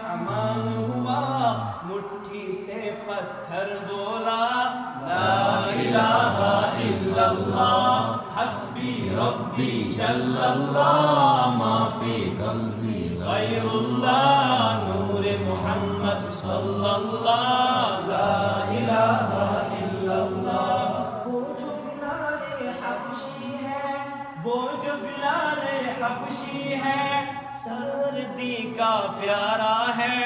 رحمان ہوا، مٹھی سے پتھر بولا لا الہ الا اللہ حسبی ربی جل اللہ ما فی قلبی غیر اللہ نور محمد صلی اللہ لا الہ الا اللہ۔ وہ جو بلال حبشی ہے، وہ جو بلال حبشی ہے، سروردی کا پیارا ہے،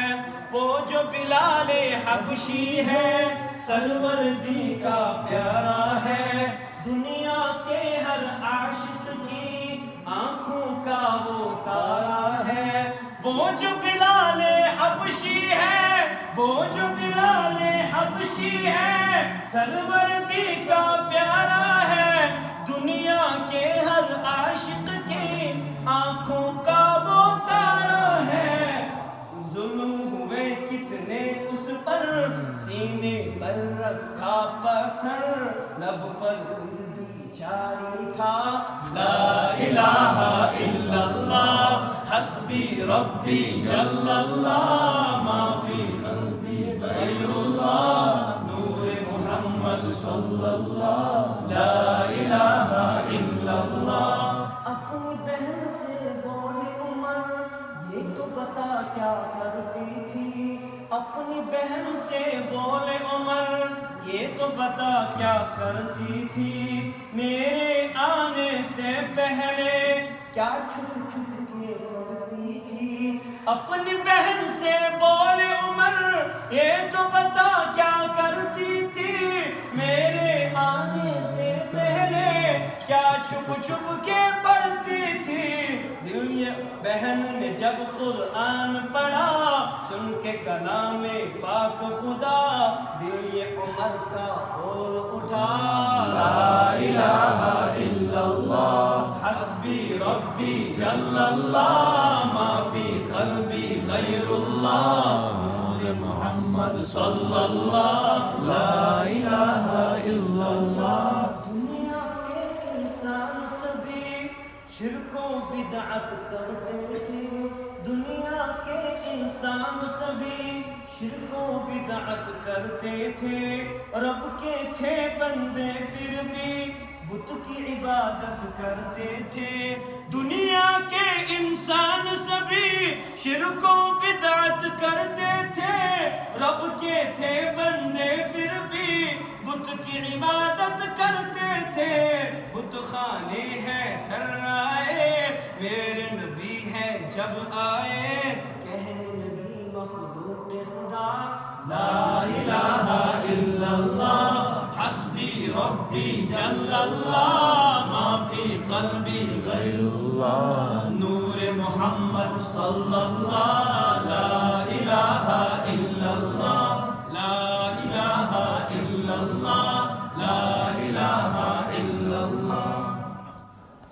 وہ جو بلال حبشی ہے، سروردی کا پیارا ہے، دنیا کے ہر عاشق کی آنکھوں کا وہ تارا ہے، وہ جو بلال حبشی ہے، وہ جو بلال حبشی ہے، سروردی کا پیارا ہے، دنیا کے ہر عاشق کی آنکھوں کا وہ تارا ہے۔ ظلم ہوئے کتنے اس پر، سینے پر رکھا پتھر، لب پر پھر بھی جاری تھا لا الہ الا اللہ حسبی ربی جل اللہ ما فی قلبی غیر اللہ نور محمد صلی اللہ لا الہ الا اللہ۔ اپنی بہن سے بولے عمر یہ تو بتا کیا کرتی تھی، اپنی بہن سے بولے عمر یہ تو بتا کیا کرتی تھی، میرے آنے سے پہلے کیا چھپ چھپ کے پڑھتی تھی، اپنی بہن سے بولے عمر یہ تو بتا کیا کرتی تھی، میرے آنے سے پہلے کیا چھپ چھپ کے پڑھتی تھی۔ دل یہ بہن نے جب قرآن پڑھا، سن کے کلام پاک خدا، دل یہ عمر کا اور اٹھا لا الہ الا اللہ حسبی ربی جل اللہ ما فی قلبی غیر اللہ نور محمد صلی اللہ لا الہ الا اللہ۔ دنیا کے انسان سبھی شرک و بدعت کرتے تھے، دنیا کے انسان سبھی شرک و بدعت کرتے تھے، رب کے تھے بندے پھر بھی بت کی عبادت کرتے تھے، دنیا کے انسان سبھی شرک و بدعت کرتے تھے، رب کے تھے بندے پھر بھی بت کی عبادت کرتے تھے، بت خانے ہیں تھرائے میرے نبی ہے جب آئے، کہنے لگی مخلوق خدا لا الہ الا اللہ حسبی ربی جل اللہ ما فی قلبی غیر اللہ نور محمد صلی اللہ